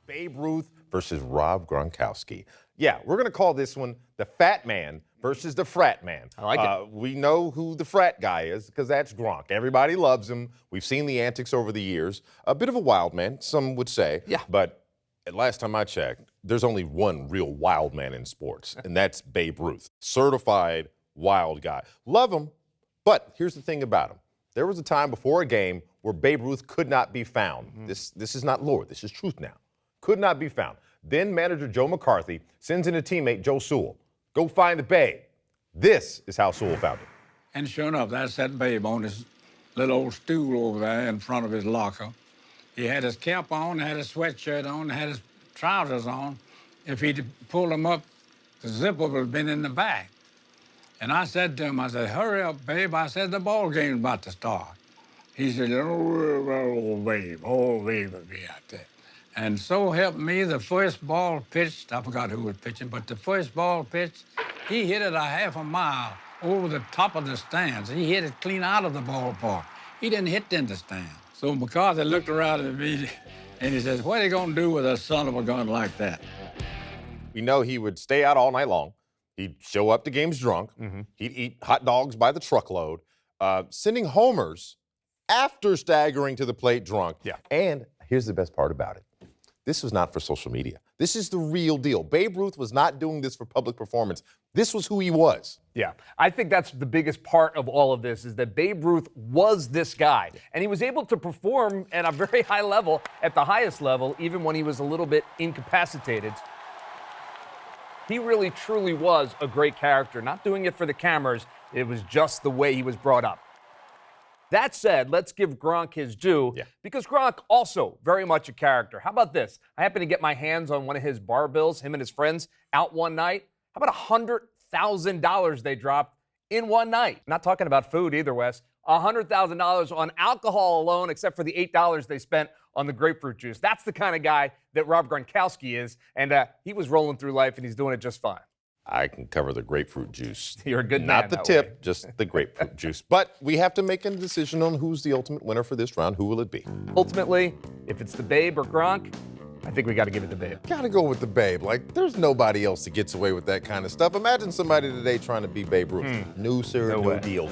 Babe Ruth versus Rob Gronkowski. Yeah, we're going to call this one the fat man versus the frat man. I like it. We know who the frat guy is because that's Gronk. Everybody loves him. We've seen the antics over the years. A bit of a wild man, some would say. Yeah. But last time I checked, there's only one real wild man in sports, and that's Babe Ruth. Certified wild guy. Love him, but here's the thing about him. There was a time before a game where Babe Ruth could not be found. This is not lore. This is truth now. Could not be found. Then manager Joe McCarthy sends in a teammate, Joe Sewell. Go find the Babe. This is how Sewell found him. And sure enough, that's that Babe on his little old stool over there in front of his locker. He had his cap on, had his sweatshirt on, had his trousers on. If he'd pulled them up, the zipper would have been in the back. And I said to him, I said, hurry up, Babe. I said, the ball game's about to start. He said, oh, Babe will be out there. And so helped me, the first ball pitched, I forgot who was pitching, but the first ball pitched, he hit it a half a mile over the top of the stands. He hit it clean out of the ballpark. He didn't hit in the stand. So McCarthy looked around at me and he says, what are you going to do with a son of a gun like that? We know he would stay out all night long. He'd show up to games drunk. He'd eat hot dogs by the truckload, sending homers after staggering to the plate drunk. Yeah. And here's the best part about it. This was not for social media. This is the real deal. Babe Ruth was not doing this for public performance. This was who he was. Yeah, I think that's the biggest part of all of this is that Babe Ruth was this guy. And he was able to perform at a very high level, at the highest level, even when he was a little bit incapacitated. He really, truly was a great character. Not doing it for the cameras. It was just the way he was brought up. That said, let's give Gronk his due, because Gronk also very much a character. How about this? I happened to get my hands on one of his bar bills, him and his friends, out one night. How about $100,000 they dropped in one night? Not talking about food either, Wes. $100,000 on alcohol alone, except for the $8 they spent on the grapefruit juice. That's the kind of guy that Rob Gronkowski is, and he was rolling through life, and he's doing it just fine. I can cover the grapefruit juice. You're a good man. Not the that tip, way. just the grapefruit juice. But we have to make a decision on who's the ultimate winner for this round. Who will it be? Ultimately, if it's the Babe or Gronk, I think we got to give it to Babe. Gotta go with the Babe. Like, there's nobody else that gets away with that kind of stuff. Imagine somebody today trying to be Babe Ruth. No, sir, No no way. deal.